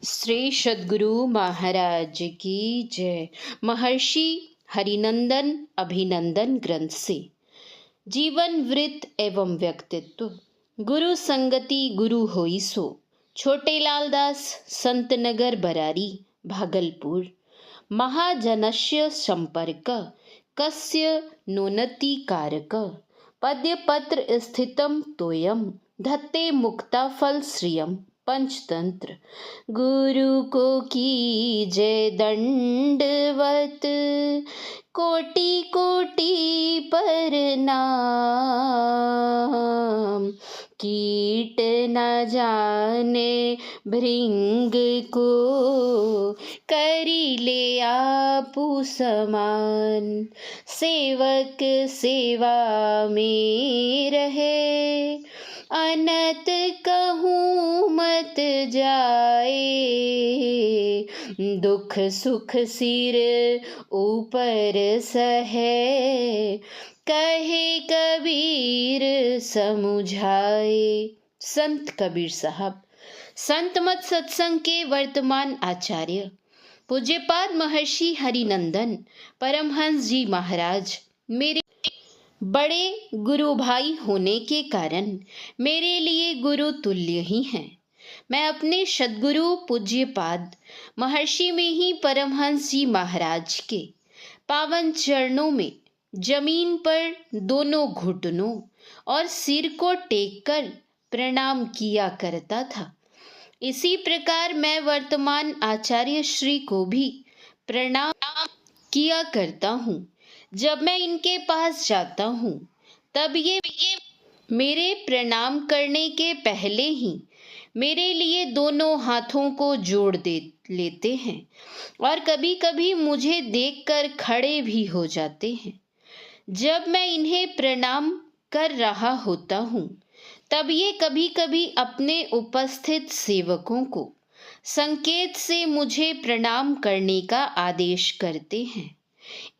श्री सद्गुरु महाराज की जय। महर्षि हरिनंदन अभिनंदन ग्रंथ से जीवन वृत्त एवं व्यक्तित्व। गुरु संगति गुरु होई सो। छोटे लाल दास संतनगर बरारी भागलपुर। महाजनस्य संपर्क कस्य नोनति कारक। पद्य पत्र स्थितम तोयम धत्ते मुक्ता फल श्रियम। पंचतंत्र। गुरु को कीजय दंडवत कोटि कोटि प्रणाम। कीट न जाने भृंग को करी ले आपु समान। सेवक सेवा में रहे अनत कहूँ मत जाए। दुख सुख सिर ऊपर सहे कहे कबीर समुझाए। संत कबीर साहब। संत मत सत्संग के वर्तमान आचार्य पूज्यपाद महर्षि हरिनंदन परमहंस जी महाराज मेरे बड़े गुरु भाई होने के कारण मेरे लिए गुरु तुल्य ही हैं। मैं अपने सद्गुरु पूज्यपाद महर्षि में ही परमहंस जी महाराज के पावन चरणों में जमीन पर दोनों घुटनों और सिर को टेककर प्रणाम किया करता था। इसी प्रकार मैं वर्तमान आचार्य श्री को भी प्रणाम किया करता हूँ। जब मैं इनके पास जाता हूँ तब ये मेरे प्रणाम करने के पहले ही मेरे लिए दोनों हाथों को जोड़ दे लेते हैं और कभी कभी मुझे देखकर खड़े भी हो जाते हैं। जब मैं इन्हें प्रणाम कर रहा होता हूँ तब ये कभी कभी अपने उपस्थित सेवकों को संकेत से मुझे प्रणाम करने का आदेश करते हैं।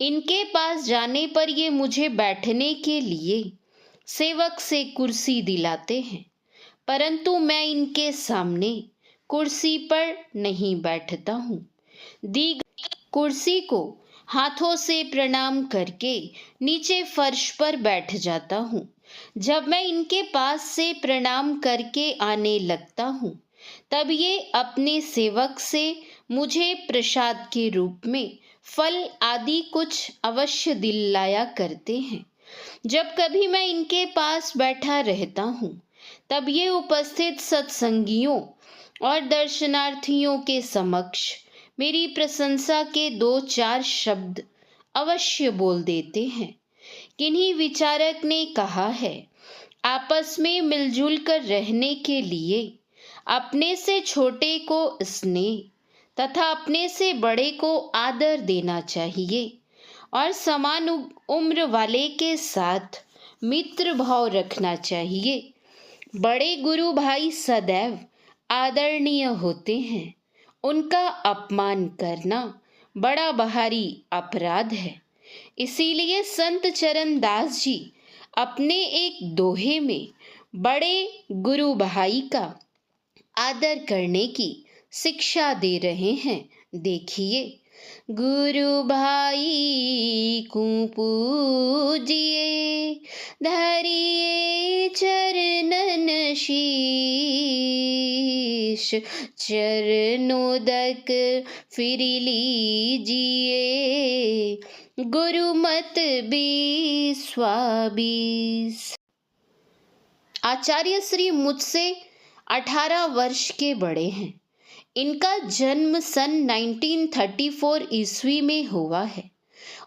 इनके पास जाने पर ये मुझे बैठने के लिए सेवक से कुर्सी दिलाते हैं, परंतु मैं इनके सामने कुर्सी पर नहीं बैठता हूँ। दी कुर्सी को हाथों से प्रणाम करके नीचे फर्श पर बैठ जाता हूँ। जब मैं इनके पास से प्रणाम करके आने लगता हूँ तब ये अपने सेवक से मुझे प्रसाद के रूप में फल आदि कुछ अवश्य दिलाया करते हैं। जब कभी मैं इनके पास बैठा रहता हूँ तब ये उपस्थित सत्संगियों और दर्शनार्थियों के समक्ष मेरी प्रशंसा के 2-4 शब्द अवश्य बोल देते हैं। किन्हीं विचारक ने कहा है, आपस में मिलजुल कर रहने के लिए अपने से छोटे को स्नेह तथा अपने से बड़े को आदर देना चाहिए और समान उम्र वाले के साथ मित्र भाव रखना चाहिए। बड़े गुरु भाई सदैव आदरणीय होते हैं। उनका अपमान करना बड़ा भारी अपराध है। इसीलिए संत चरण दास जी अपने एक दोहे में बड़े गुरु भाई का आदर करने की शिक्षा दे रहे हैं। देखिए, गुरु भाई को पूजिए धरिए चरणन शीश। चरणोदक फिर लीजिए गुरु मत बिस्वाबिस। आचार्य श्री मुझसे 18 वर्ष के बड़े हैं। इनका जन्म सन 1934 ईस्वी में हुआ है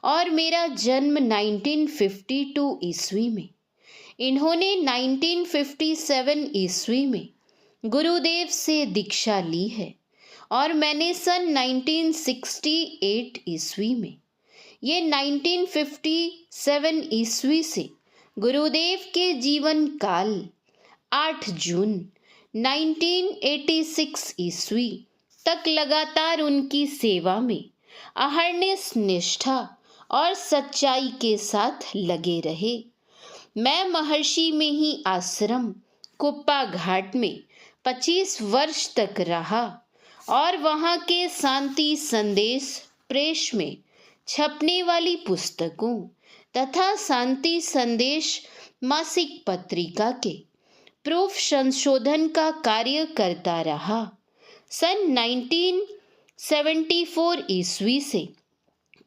और मेरा जन्म 1952 ईस्वी में। इन्होंने 1957 ईस्वी में गुरुदेव से दीक्षा ली है और मैंने सन 1968 ईस्वी में। ये 1957 ईस्वी से गुरुदेव के जीवन काल 8 जून 1986 ईस्वी तक लगातार उनकी सेवा में अहर्निश निष्ठा और सच्चाई के साथ लगे रहे। मैं महर्षि में ही आश्रम कुप्पा घाट में 25 वर्ष तक रहा और वहाँ के शांति संदेश प्रेस में छपने वाली पुस्तकों तथा शांति संदेश मासिक पत्रिका के प्रूफ संशोधन का कार्य करता रहा। सन 1974 ईस्वी से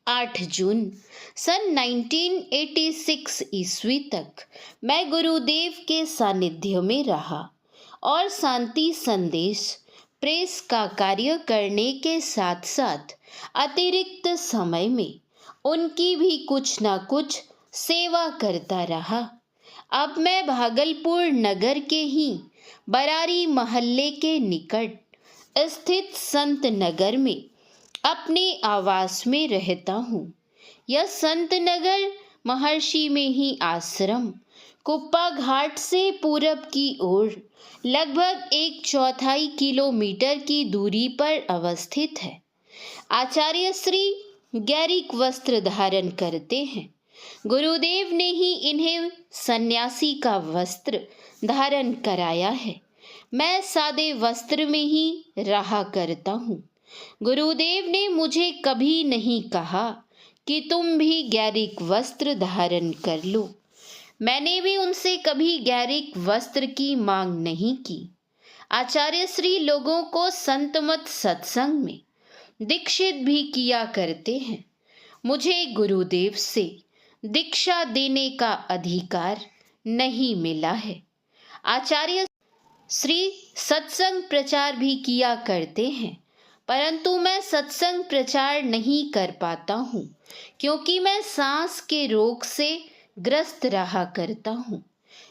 8 जून सन 1986 ईस्वी तक मैं गुरुदेव के सानिध्य में रहा और शांति संदेश प्रेस का कार्य करने के साथ साथ अतिरिक्त समय में उनकी भी कुछ ना कुछ सेवा करता रहा। अब मैं भागलपुर नगर के ही बरारी मोहल्ले के निकट स्थित संत नगर में अपने आवास में रहता हूँ। यह संत नगर महर्षि में ही आश्रम कुप्पा घाट से पूरब की ओर लगभग 1/4 किलोमीटर की दूरी पर अवस्थित है। आचार्य श्री गैरिक वस्त्र धारण करते हैं। गुरुदेव ने ही इन्हें सन्यासी का वस्त्र धारण कराया है। मैं सादे वस्त्र में ही रहा करता हूँ। गुरुदेव ने मुझे कभी नहीं कहा कि तुम भी गैरिक वस्त्र धारण कर लो। मैंने भी उनसे कभी गैरिक वस्त्र की मांग नहीं की। आचार्य श्री लोगों को संतमत सत्संग में दीक्षित भी किया करते हैं। मुझे गुरुदेव से दीक्षा देने का अधिकार नहीं मिला है। आचार्य श्री सत्संग प्रचार भी किया करते हैं, परंतु मैं सत्संग प्रचार नहीं कर पाता हूँ क्योंकि मैं सांस के रोग से ग्रस्त रहा करता हूँ।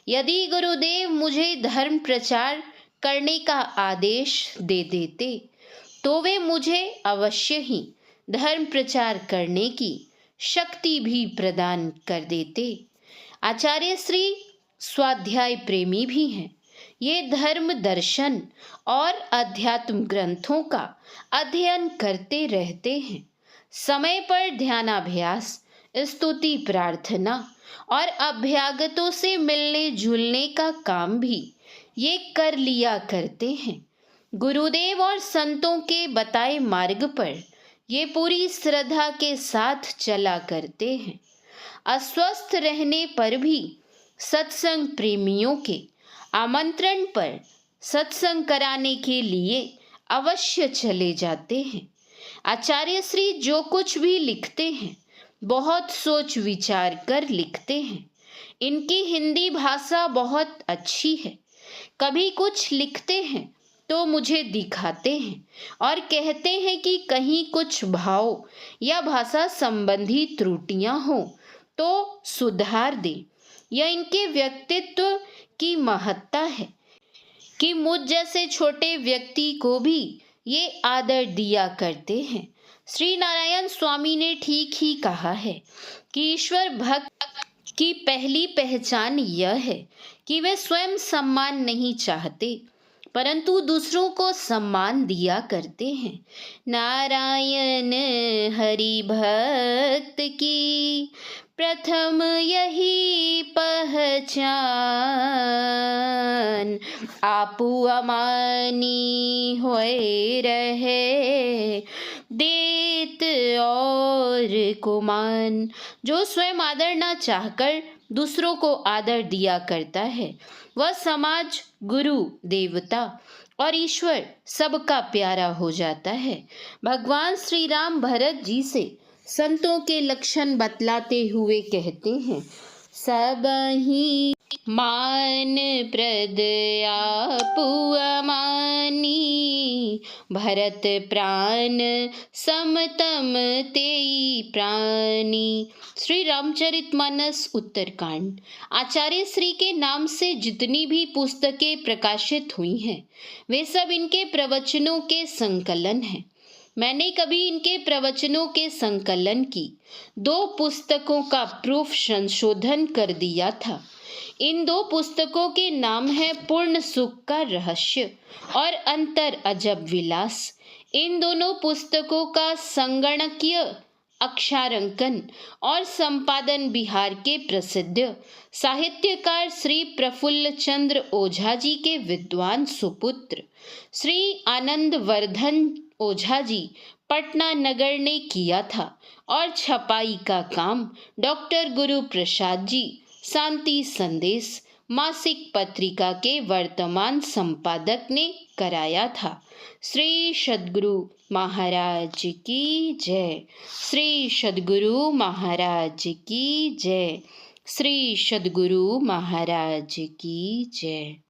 यदि गुरुदेव मुझे धर्म प्रचार करने का आदेश दे देते तो वे मुझे अवश्य ही धर्म प्रचार करने की शक्ति भी प्रदान कर देते। आचार्य श्री स्वाध्याय प्रेमी भी हैं। ये धर्म दर्शन और अध्यात्म ग्रंथों का अध्ययन करते रहते हैं। समय पर ध्यानाभ्यास, स्तुति, प्रार्थना और अभ्यागतों से मिलने जुलने का काम भी ये कर लिया करते हैं। गुरुदेव और संतों के बताए मार्ग पर ये पूरी श्रद्धा के साथ चला करते हैं। अस्वस्थ रहने पर भी सत्संग प्रेमियों के आमंत्रण पर सत्संग कराने के लिए अवश्य चले जाते हैं। आचार्य श्री जो कुछ भी लिखते हैं बहुत सोच विचार कर लिखते हैं। इनकी हिंदी भाषा बहुत अच्छी है। कभी कुछ लिखते हैं तो मुझे दिखाते हैं और कहते हैं कि कहीं कुछ भाव या भाषा संबंधी त्रुटियां हो तो सुधार दे। यह इनके व्यक्तित्व की महत्ता है कि मुझ जैसे छोटे व्यक्ति को भी ये आदर दिया करते हैं। श्री नारायण स्वामी ने ठीक ही कहा है कि ईश्वर भक्त की पहली पहचान यह है कि वे स्वयं सम्मान नहीं चाहते परंतु दूसरों को सम्मान दिया करते हैं। नारायण हरि भक्त की प्रथम यही पहचान, आपू अमानी होए रहे देत और कुमान। जो स्वयं आदर न चाहकर दूसरों को आदर दिया करता है वह समाज, गुरु, देवता और ईश्वर सबका प्यारा हो जाता है। भगवान श्री राम भरत जी से संतों के लक्षण बतलाते हुए कहते हैं, सबहि मान प्रद आपू अमानी, भरत प्राण समतम तेई प्राणी। श्री रामचरितमानस उत्तरकांड। आचार्य श्री के नाम से जितनी भी पुस्तकें प्रकाशित हुई हैं वे सब इनके प्रवचनों के संकलन हैं। मैंने कभी इनके प्रवचनों के संकलन की 2 पुस्तकों का प्रूफ संशोधन कर दिया था। इन 2 पुस्तकों के नाम है पूर्ण सुख का रहस्य और अंतर अजब विलास। इन दोनों पुस्तकों का संगणकीय अक्षरांकन और संपादन बिहार के प्रसिद्ध साहित्यकार श्री प्रफुल्ल चंद्र ओझा जी के विद्वान सुपुत्र श्री आनंद वर्धन ओझा जी पटना नगर ने किया था और छपाई का काम डॉक्टर गुरु प्रसाद जी शांति संदेश मासिक पत्रिका के वर्तमान संपादक ने कराया था। श्री सद्गुरु महाराज की जय। श्री सद्गुरु महाराज की जय। श्री सद्गुरु महाराज की जय।